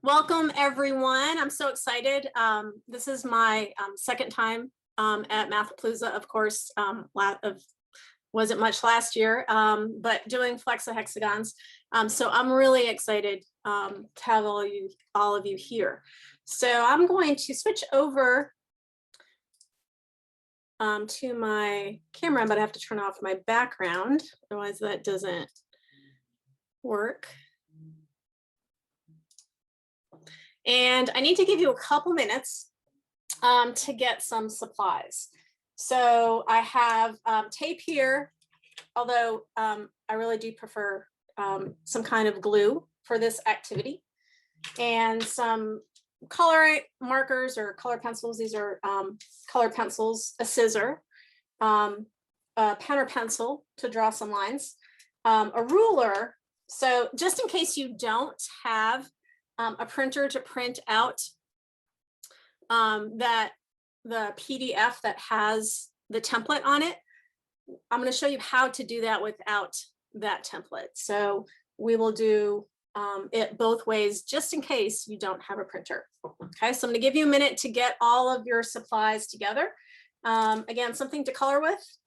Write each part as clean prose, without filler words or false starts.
Welcome everyone. I'm so excited. This is my second time at Mathapalooza. Of course, wasn't much last year, but doing Hexagons. So I'm really excited to have all of you here. So I'm going to switch over to my camera, but I have to turn off my background, otherwise that doesn't work. And I need to give you a couple minutes to get some supplies. So I have tape here, although I really do prefer some kind of glue for this activity, and some color markers or color pencils. These are color pencils, a scissor, a pen or pencil to draw some lines, a ruler. So just in case you don't have a printer to print out the PDF that has the template on it, I'm going to show you how to do that without that template. So we will do it both ways, just in case you don't have a printer. Okay, so I'm going to give you a minute to get all of your supplies together. Again, something to color with,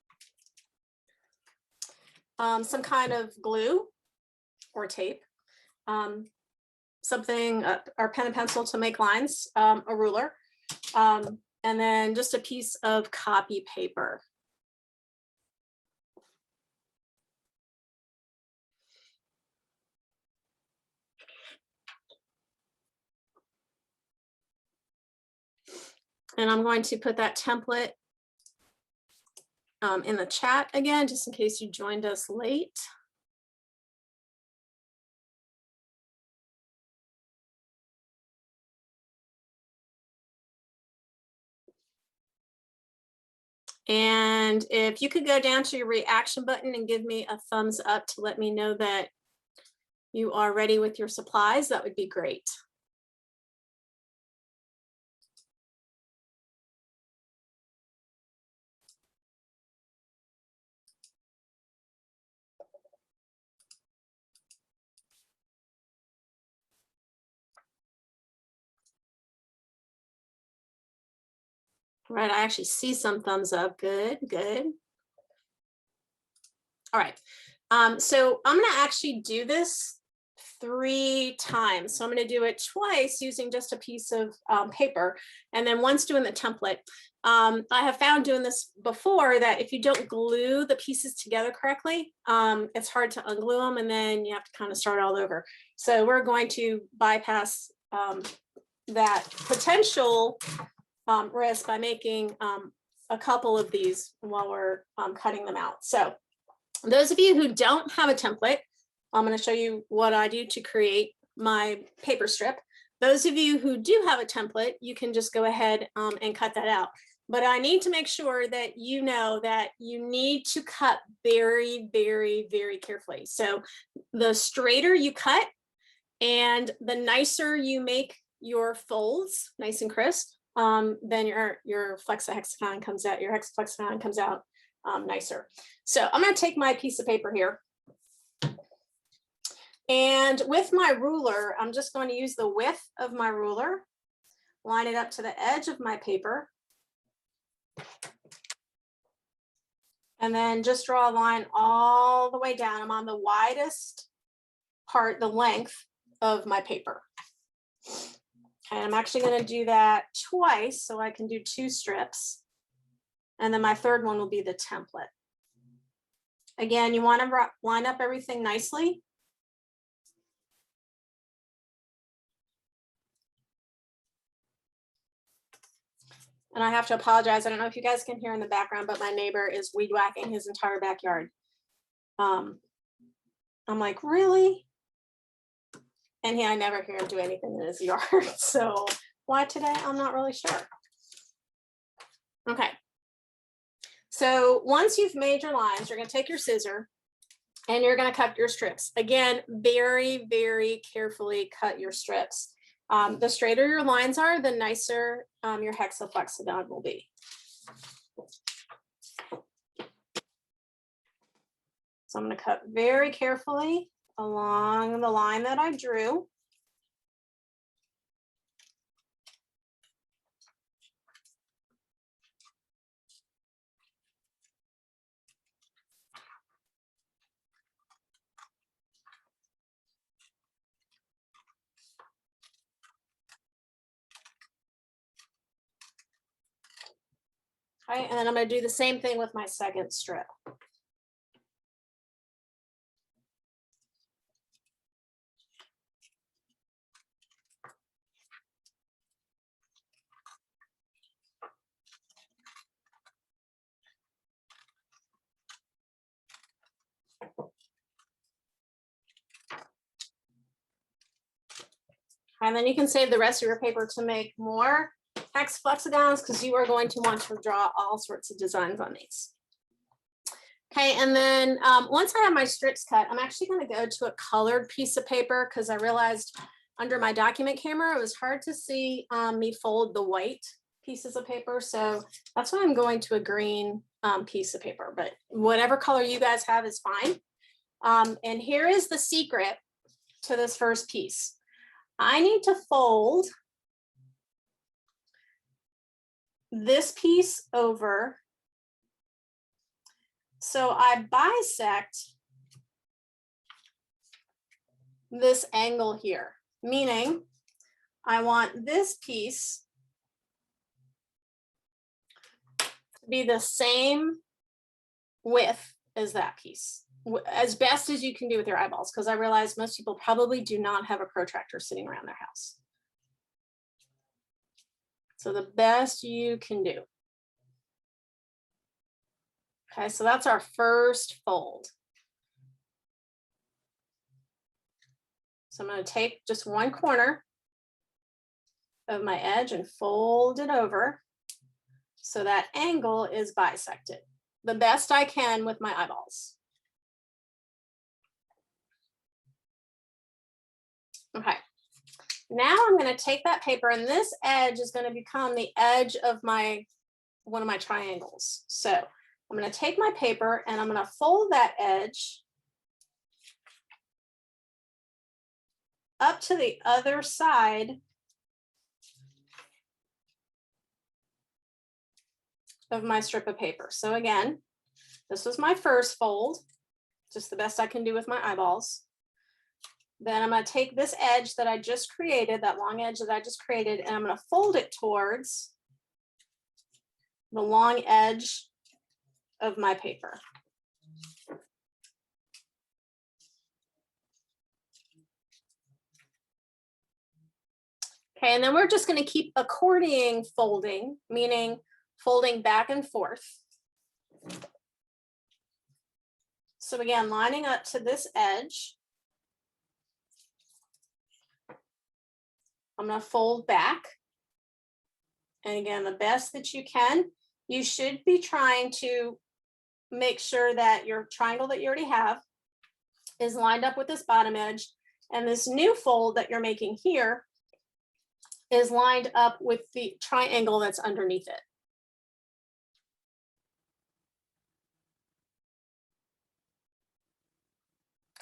some kind of glue or tape, something, or pen and pencil to make lines, a ruler, and then just a piece of copy paper. And I'm going to put that template in the chat again, just in case you joined us late. And if you could go down to your reaction button and give me a thumbs up to let me know that you are ready with your supplies, that would be great. Right, I actually see some thumbs up. Good, good. All right, so I'm gonna actually do this 3 times. So I'm gonna do it twice using just a piece of paper, and then once doing the template. I have found doing this before that if you don't glue the pieces together correctly, it's hard to unglue them, and then you have to kind of start all over. So we're going to bypass that potential risk by making a couple of these while we're cutting them out. So those of you who don't have a template, I'm going to show you what I do to create my paper strip. Those of you who do have a template, you can just go ahead and cut that out. But I need to make sure that you know that you need to cut very, very, very carefully. So the straighter you cut and the nicer you make your folds, nice and crisp, then your hexagon comes out, your hexaflexagon comes out nicer. So I'm going to take my piece of paper here. And with my ruler, I'm just going to use the width of my ruler, line it up to the edge of my paper, and then just draw a line all the way down. I'm on the widest part, the length of my paper. And I'm actually going to do that twice, so I can do 2 strips. And then my third one will be the template. Again, you want to line up everything nicely. And I have to apologize. I don't know if you guys can hear in the background, but my neighbor is weed whacking his entire backyard. I'm like, really? And I never hear him do anything in his yard. So why today? I'm not really sure. Okay. So once you've made your lines, you're going to take your scissor and you're going to cut your strips. Again, very, very carefully cut your strips. The straighter your lines are, the nicer your hexaflexagon will be. So I'm going to cut very carefully along the line that I drew. Okay, and then I'm going to do the same thing with my second strip. And then you can save the rest of your paper to make more hexaflexagons because you are going to want to draw all sorts of designs on these. Okay, and then once I have my strips cut, I'm actually going to go to a colored piece of paper because I realized under my document camera, it was hard to see me fold the white pieces of paper. So that's why I'm going to a green piece of paper, but whatever color you guys have is fine. And here is the secret to this first piece. I need to fold this piece over. So I bisect this angle here, meaning I want this piece to be the same width as that piece, as best as you can do with your eyeballs, because I realize most people probably do not have a protractor sitting around their house. So the best you can do. Okay, so that's our first fold. So I'm going to take just one corner of my edge and fold it over so that angle is bisected the best I can with my eyeballs. Okay, now I'm going to take that paper, and this edge is going to become the edge of one of my triangles. So I'm going to take my paper and I'm going to fold that edge up to the other side of my strip of paper. So again, this was my first fold, just the best I can do with my eyeballs. Then I'm going to take this edge that I just created, that long edge that I just created, and I'm going to fold it towards the long edge of my paper. Okay, and then we're just going to keep accordion folding, meaning folding back and forth. So again, lining up to this edge, I'm going to fold back. And again, the best that you can. You should be trying to make sure that your triangle that you already have is lined up with this bottom edge. And this new fold that you're making here is lined up with the triangle that's underneath it.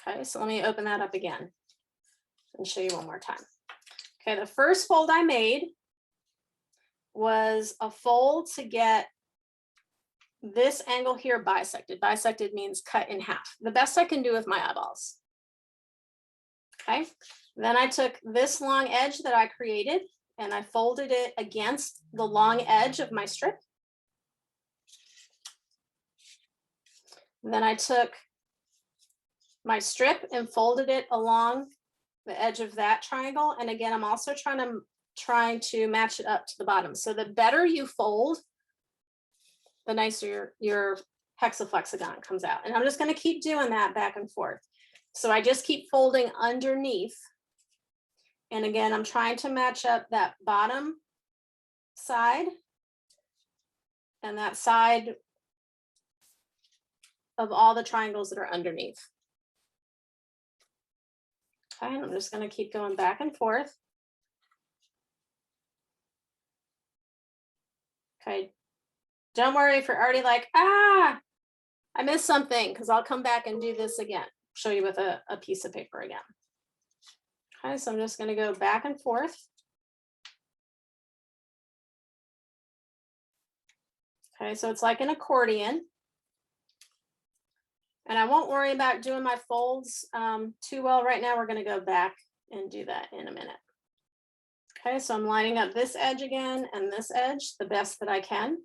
Okay, so let me open that up again and show you one more time. Okay, the first fold I made was a fold to get this angle here bisected. Bisected means cut in half. The best I can do with my eyeballs. Okay, then I took this long edge that I created and I folded it against the long edge of my strip. Then I took my strip and folded it along the edge of that triangle. And again, I'm also trying to match it up to the bottom. So the better you fold, the nicer your hexaflexagon comes out. And I'm just going to keep doing that back and forth. So I just keep folding underneath. And again, I'm trying to match up that bottom side and that side of all the triangles that are underneath. Okay, and I'm just going to keep going back and forth. Okay, don't worry if you're already like, I missed something, because I'll come back and do this again, show you with a piece of paper again. Okay, so I'm just going to go back and forth. Okay, so it's like an accordion. And I won't worry about doing my folds too well right now. We're going to go back and do that in a minute. Okay, so I'm lining up this edge again and this edge the best that I can.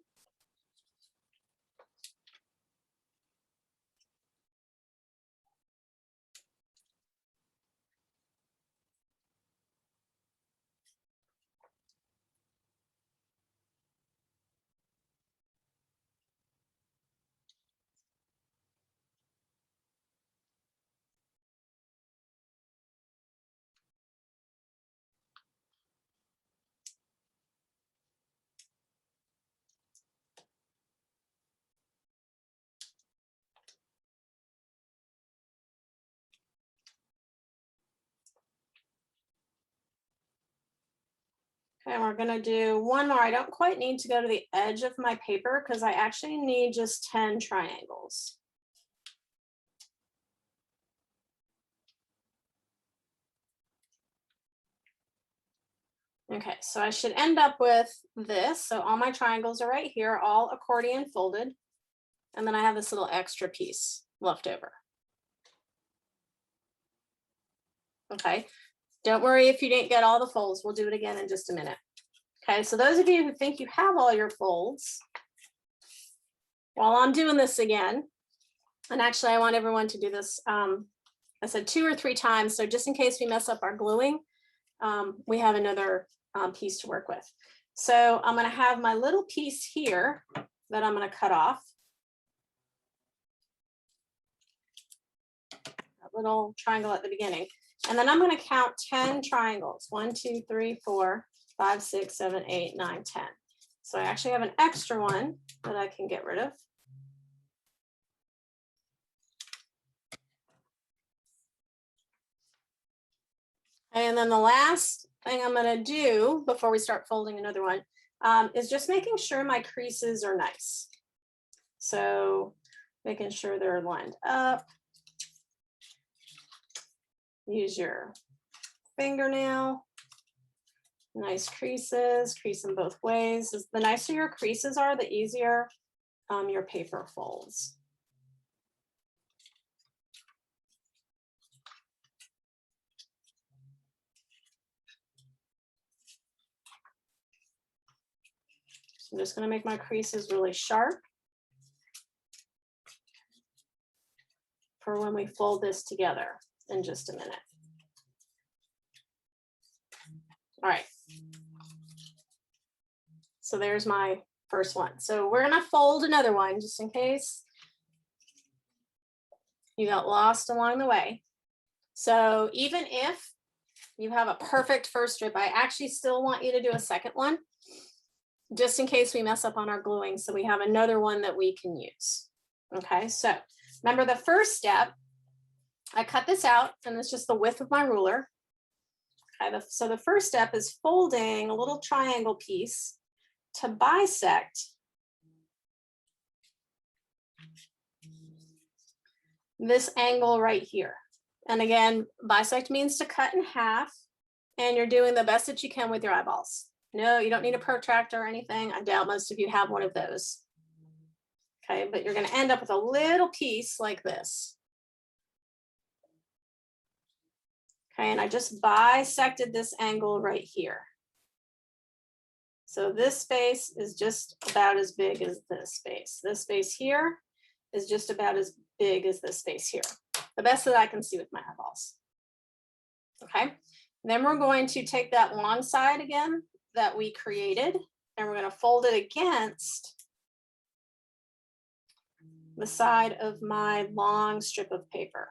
Okay, we're gonna do one more. I don't quite need to go to the edge of my paper because I actually need just 10 triangles. Okay, so I should end up with this. So all my triangles are right here, all accordion folded. And then I have this little extra piece left over. Okay, don't worry if you didn't get all the folds. We'll do it again in just a minute. Okay, so those of you who think you have all your folds, while I'm doing this again, and actually I want everyone to do this, I said 2 or 3 times. So just in case we mess up our gluing, we have another piece to work with. So I'm going to have my little piece here that I'm going to cut off. That little triangle at the beginning. And then I'm going to count 10 triangles. 1, 2, 3, 4, 5, 6, 7, 8, 9, 10. So I actually have an extra one that I can get rid of. And then the last thing I'm going to do before we start folding another one is just making sure my creases are nice. So making sure they're lined up. Use your fingernail. Nice creases, crease them both ways. The nicer your creases are, the easier your paper folds. So I'm just going to make my creases really sharp for when we fold this together in just a minute. All right. So there's my first one. So we're going to fold another one just in case you got lost along the way. So even if you have a perfect first strip, I actually still want you to do a second one just in case we mess up on our gluing. So we have another one that we can use. Okay, so remember the first step, I cut this out and it's just the width of my ruler. Okay, so the first step is folding a little triangle piece to bisect this angle right here. And again, bisect means to cut in half, and you're doing the best that you can with your eyeballs. No, you don't need a protractor or anything. I doubt most of you have one of those. Okay, but you're going to end up with a little piece like this. Okay, and I just bisected this angle right here. So this space is just about as big as this space. This space here is just about as big as this space here. The best that I can see with my eyeballs. Okay, and then we're going to take that long side again that we created, and we're going to fold it against the side of my long strip of paper.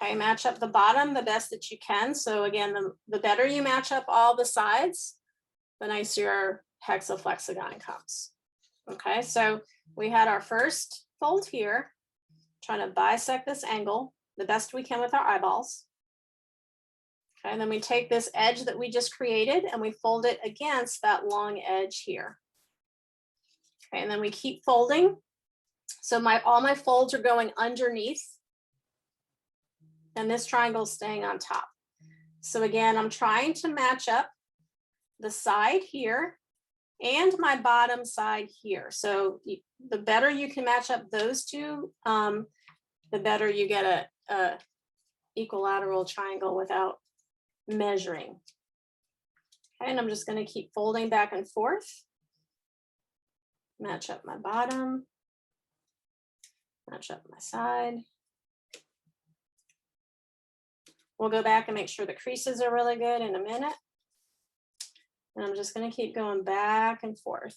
Okay, match up the bottom the best that you can. So again, the better you match up all the sides, the nicer your hexaflexagon comes. Okay, so we had our first fold here, trying to bisect this angle the best we can with our eyeballs. Okay, and then we take this edge that we just created and we fold it against that long edge here. Okay, and then we keep folding. So all my folds are going underneath, and this triangle is staying on top. So again, I'm trying to match up the side here and my bottom side here. So the better you can match up those two, the better you get a equilateral triangle without measuring. Okay, and I'm just going to keep folding back and forth. Match up my bottom, match up my side. We'll go back and make sure the creases are really good in a minute. And I'm just going to keep going back and forth.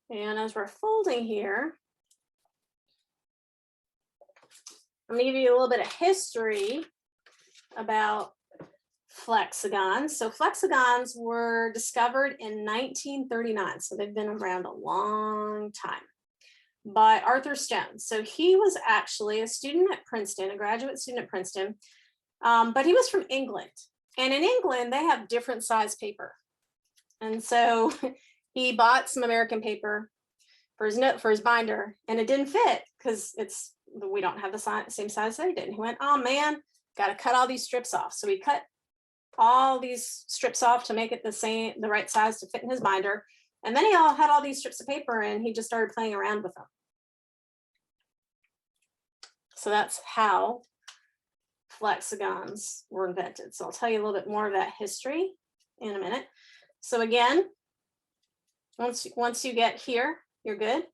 And as we're folding here, I'm going to give you a little bit of history about flexagons. So flexagons were discovered in 1939. So they've been around a long time by Arthur Stone. So he was actually a student at Princeton, a graduate student at Princeton, but he was from England. And in England, they have different size paper. And so he bought some American paper for his binder, and it didn't fit because we don't have the same size they did. And he went, oh man, got to cut all these strips off. So he cut all these strips off to make it the right size to fit in his binder. And then he had all these strips of paper, and he just started playing around with them. So that's how flexagons were invented. So I'll tell you a little bit more of that history in a minute. So again, once you get here, you're good.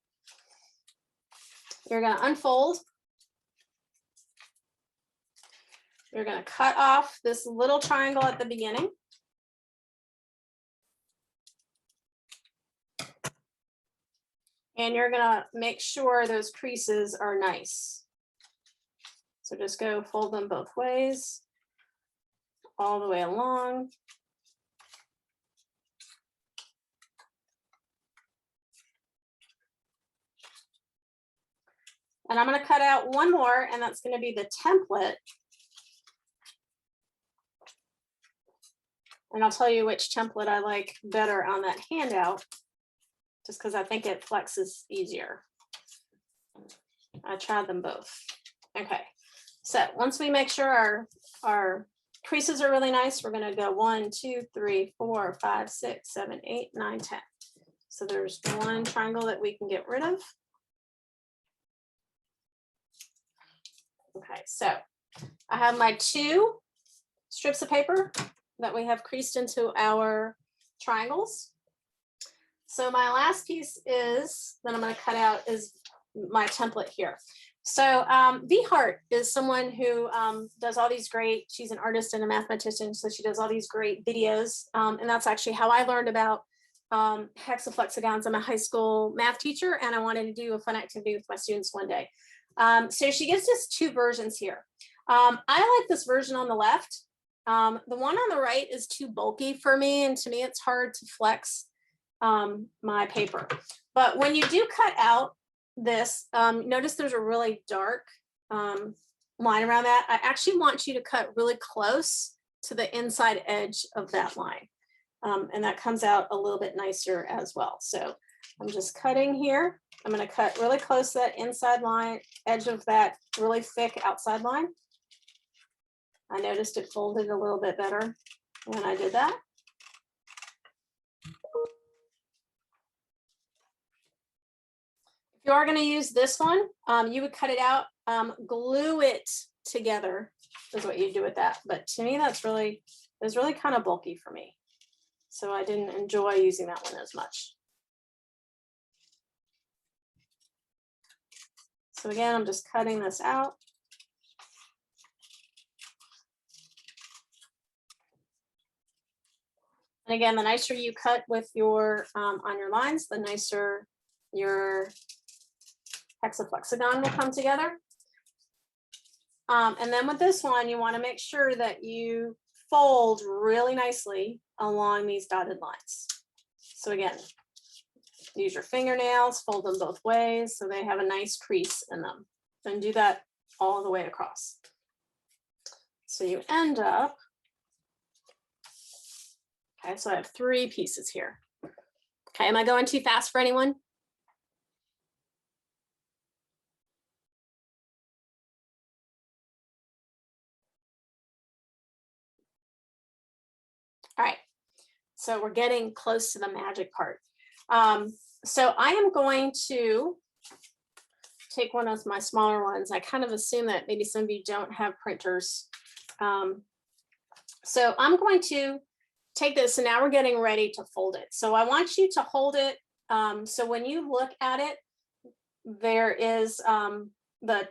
You're going to unfold. You're going to cut off this little triangle at the beginning. And you're going to make sure those creases are nice. So just go fold them both ways, all the way along. And I'm going to cut out one more, and that's going to be the template. And I'll tell you which template I like better on that handout, just because I think it flexes easier. I tried them both. Okay, so once we make sure our creases are really nice, we're going to go 1, 2, 3, 4, 5, 6, 7, 8, 9, 10. So there's one triangle that we can get rid of. Okay, so I have my 2 strips of paper that we have creased into our triangles. So my last piece that I'm going to cut out is my template here. So V Hart is someone who does all these she's an artist and a mathematician, so she does all these great videos. And that's actually how I learned about hexaflexagons. I'm a high school math teacher, and I wanted to do a fun activity with my students one day. So she gives us 2 versions here. I like this version on the left. The one on the right is too bulky for me, and to me it's hard to flex my paper. But when you do cut out this, notice there's a really dark line around that. I actually want you to cut really close to the inside edge of that line. And that comes out a little bit nicer as well. So I'm just cutting here. I'm going to cut really close to that inside line, edge of that really thick outside line. I noticed it folded a little bit better when I did that. If you are going to use this one, you would cut it out, glue it together is what you do with that. But to me, it was really kind of bulky for me. So I didn't enjoy using that one as much. So again, I'm just cutting this out. And again, the nicer you cut with your on your lines, the nicer your hexaflexagon will come together. And then with this one, you want to make sure that you fold really nicely along these dotted lines. So again, use your fingernails, fold them both ways so they have a nice crease in them. And do that all the way across. So you end up, okay, so I have 3 pieces here. Okay, am I going too fast for anyone? All right, so we're getting close to the magic part. So I am going to take one of my smaller ones. I kind of assume that maybe some of you don't have printers. So I'm going to take this, and now we're getting ready to fold it. So I want you to hold it. So when you look at it, there is the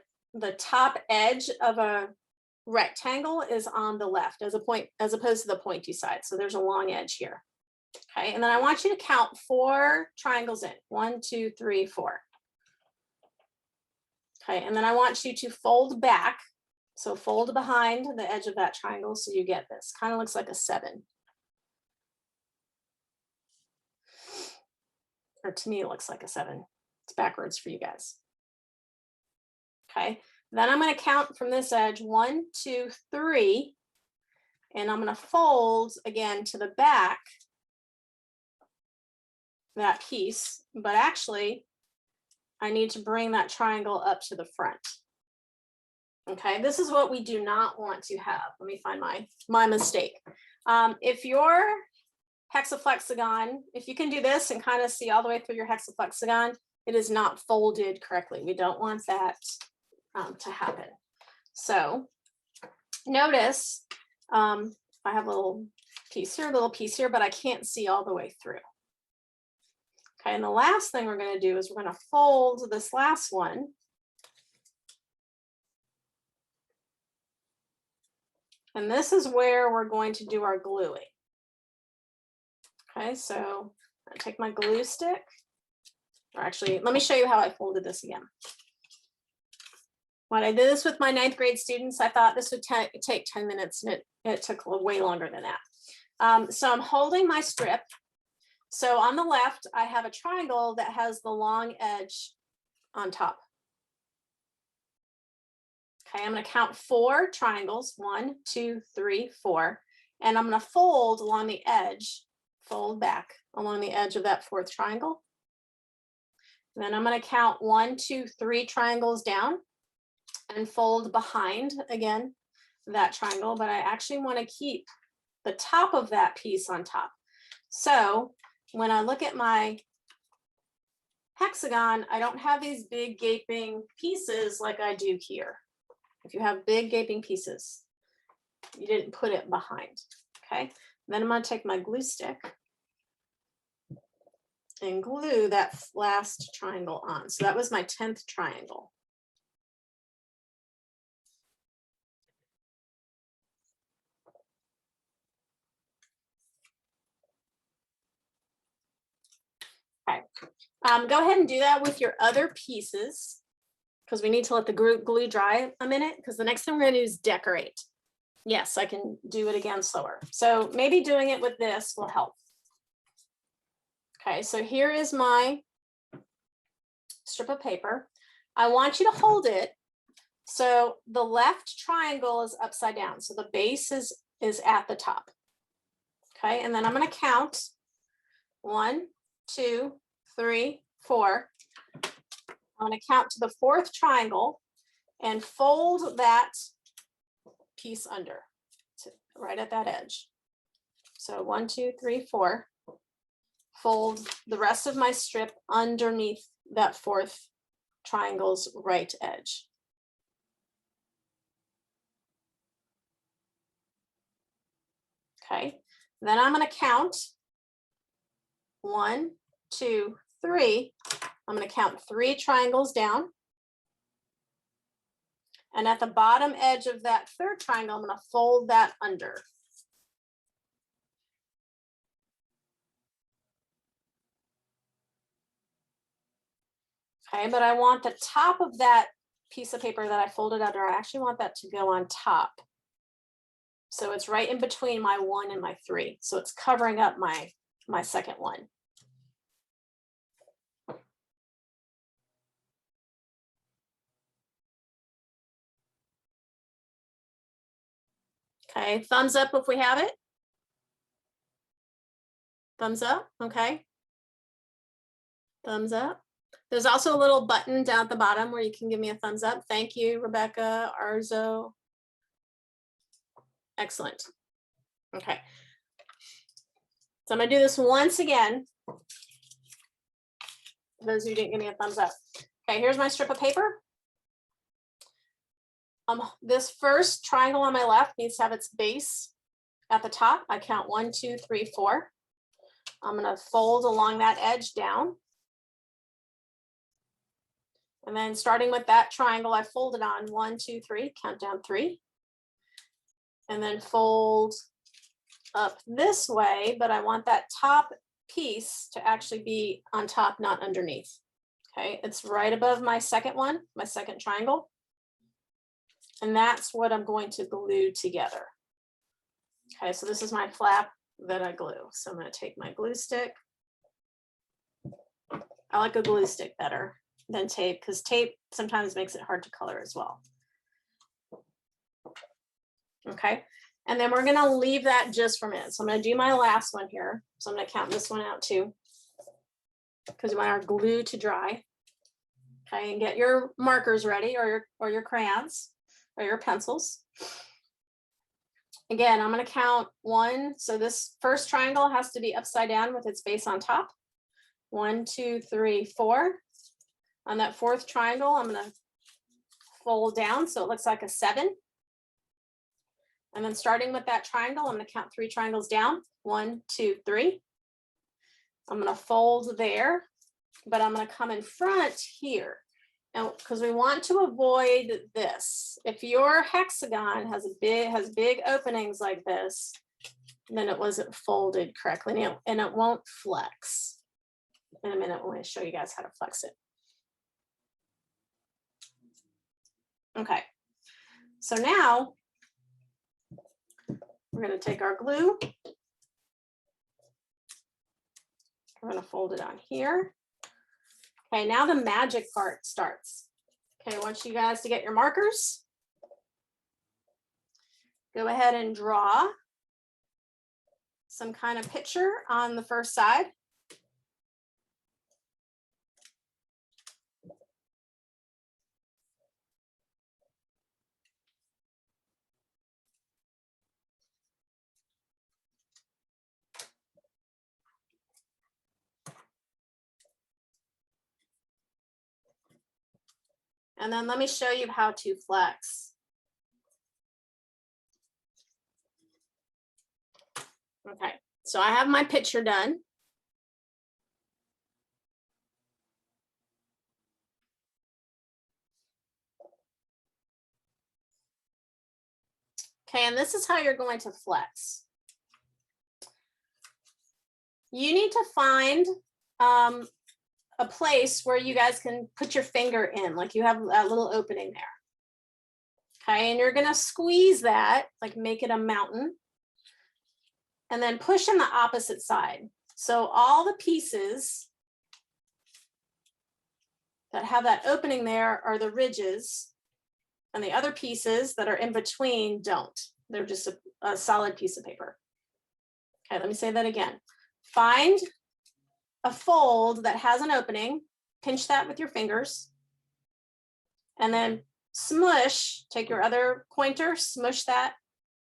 top edge of a rectangle is on the left as opposed to the pointy side. So there's a long edge here. Okay, and then I want you to count 4 triangles in. 1, 2, 3, 4. Okay, and then I want you to fold back. So fold behind the edge of that triangle so you get this. Kind of looks like a 7. Or to me, it looks like a 7. It's backwards for you guys. Okay, then I'm going to count from this edge 1, 2, 3, and I'm going to fold again to the back that piece, but actually I need to bring that triangle up to the front. Okay, this is what we do not want to have. Let me find my mistake. If your hexaflexagon, if you can do this and kind of see all the way through your hexaflexagon, it is not folded correctly. We don't want that to happen. So notice I have a little piece here, but I can't see all the way through. Okay, and the last thing we're going to do is we're going to fold this last one. And this is where we're going to do our gluing. Okay, so I take my glue stick, or actually, let me show you how I folded this again. When I did this with my 9th grade students, I thought this would take 10 minutes, and it took way longer than that. So I'm holding my strip. So on the left, I have a triangle that has the long edge on top. Okay, I'm going to count 4 triangles, 1, 2, 3, 4, and I'm going to fold along the edge, fold back along the edge of that 4th triangle. And then I'm going to count 1, 2, 3 triangles down and fold behind again that triangle, but I actually want to keep the top of that piece on top. So when I look at my hexagon, I don't have these big gaping pieces like I do here. If you have big gaping pieces, you didn't put it behind. Okay, then I'm going to take my glue stick and glue that last triangle on. So that was my 10th triangle. Okay, go ahead and do that with your other pieces, because we need to let the glue dry a minute, because the next thing we're going to do is decorate. Yes, I can do it again slower. So maybe doing it with this will help. Okay, so here is my strip of paper. I want you to hold it so the left triangle is upside down. So the base is at the top. Okay, and then I'm going to count 1, 2, 3, 4. I'm going to count to the 4th triangle and fold that piece under right at that edge. So 1, 2, 3, 4. Fold the rest of my strip underneath that 4th triangle's right edge. Okay, then I'm going to count 1, 2, 3. I'm going to count 3 triangles down. And at the bottom edge of that 3rd triangle, I'm going to fold that under. Okay, but I want the top of that piece of paper that I folded under, I actually want that to go on top. So it's right in between my 1 and my 3. So it's covering up my 2nd one. Okay, thumbs up if we have it. Thumbs up, okay. Thumbs up. There's also a little button down at the bottom where you can give me a thumbs up. Thank you, Rebecca, Arzo. Excellent. Okay. So I'm gonna do this once again. For those who didn't give me a thumbs up. Okay, here's my strip of paper. This first triangle on my left needs to have its base at the top. I count 1, 2, 3, 4. I'm gonna fold along that edge down. And then starting with that triangle I folded on, 1, 2, 3, count down 3. and then fold up this way, but I want that top piece to actually be on top, not underneath. Okay, it's right above my second one, my second triangle. And that's what I'm going to glue together. Okay, so this is my flap that I glue. So I'm going to take my glue stick. I like a glue stick better than tape because tape sometimes makes it hard to color as well. Okay, and then we're going to leave that just for a minute. So I'm going to do my last one here. So I'm going to count this one out too, because we want our glue to dry. Okay, and get your markers ready, or your crayons or your pencils. Again, I'm going to count 1. So this first triangle has to be upside down with its base on top. 1, 2, 3, 4. On that fourth triangle, I'm going to fold down so it looks like a 7. And then starting with that triangle, I'm going to count 3 triangles down. 1, 2, 3. I'm going to fold there, but I'm going to come in front here. Now, because we want to avoid this. If your hexagon has big openings like this, then it wasn't folded correctly, and it won't flex. In a minute, I'm going to show you guys how to flex it. Okay, so now we're going to take our glue. We're going to fold it on here. Okay, now the magic part starts. Okay, I want you guys to get your markers. Go ahead and draw some kind of picture on the first side. And then let me show you how to flex. Okay, so I have my picture done. Okay, and this is how you're going to flex. You need to find a place where you guys can put your finger in, like you have a little opening there. Okay, and you're gonna squeeze that, like make it a mountain, and then push in the opposite side. So all the pieces that have that opening there are the ridges, and the other pieces that are in between don't. They're just a solid piece of paper. Okay, let me say that again. Find a fold that has an opening, pinch that with your fingers, and then smush, take your other pointer, smush that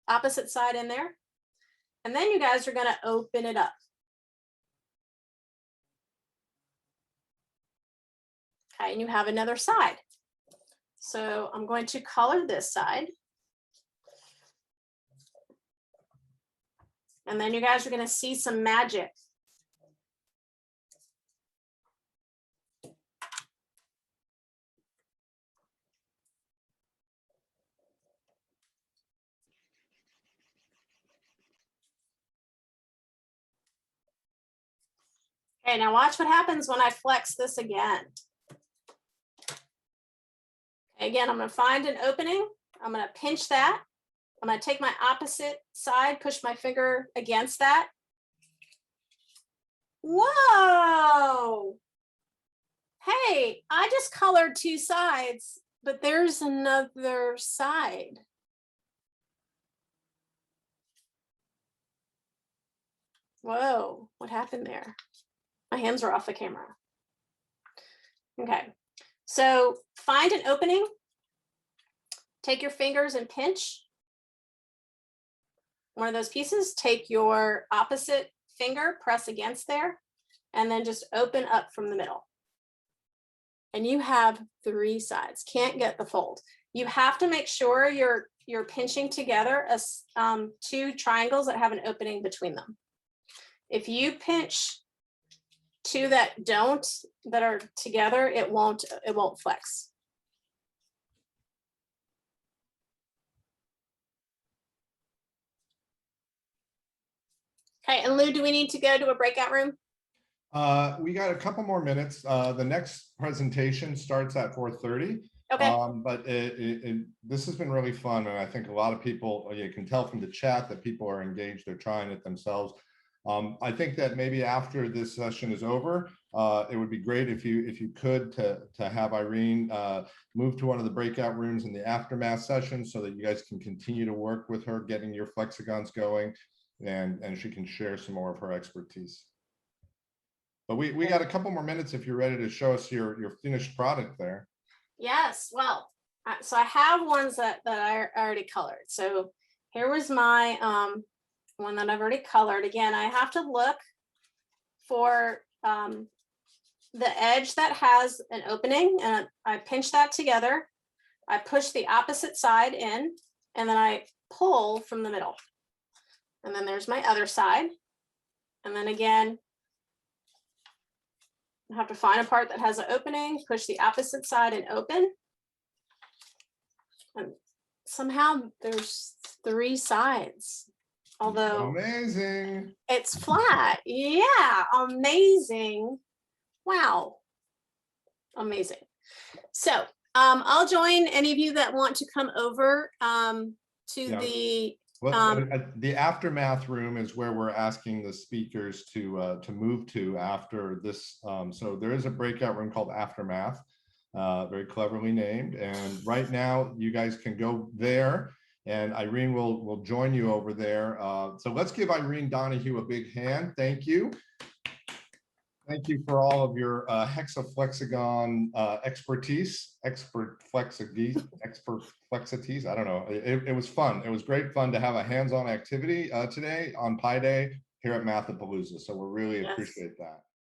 opposite side in there. And then you guys are gonna open it up. Okay, and you have another side. So I'm going to color this side. And then you guys are gonna see some magic. Okay, now watch what happens when I flex this again. Okay, again, I'm gonna find an opening. I'm gonna pinch that. I'm gonna take my opposite side, push my finger against that. Whoa! Hey, I just colored 2 sides, but there's another side. Whoa, what happened there? My hands are off the camera. Okay, so find an opening, take your fingers and pinch one of those pieces, take your opposite finger, press against there, and then just open up from the middle. And you have 3 sides, can't get the fold. You have to make sure you're pinching together 2 triangles that have an opening between them. If you pinch 2 that are together, it won't flex. Okay, and Lou, do we need to go to a breakout room? We got a couple more minutes. The next presentation starts at 4:30. Okay. But this has been really fun, and I think a lot of people, you can tell from the chat that people are engaged, they're trying it themselves. I think that maybe after this session is over, it would be great if you could to have Irene move to one of the breakout rooms in the aftermath session so that you guys can continue to work with her, getting your flexagons going, and she can share some more of her expertise. But we got a couple more minutes if you're ready to show us your finished product there. Yes, well, so I have ones that I already colored. So here was my one that I've already colored. Again, I have to look for the edge that has an opening, and I pinch that together. I push the opposite side in, and then I pull from the middle. And then there's my other side. And then again, I have to find a part that has an opening, push the opposite side and open. And somehow there's 3 sides, although amazing, it's flat. Yeah, amazing. Wow, amazing. So I'll join any of you that want to come over to the aftermath room is where we're asking the speakers to move to after this. So there is a breakout room called Aftermath, very cleverly named. And right now you guys can go there, and Irene will join you over there. So let's give Irene Donahue a big hand. Thank you. Thank you for all of your hexaflexagon expertise, expertflexities. I don't know. It was fun. It was great fun to have a hands-on activity today on Pi Day here at Mathapalooza. So we really appreciate that.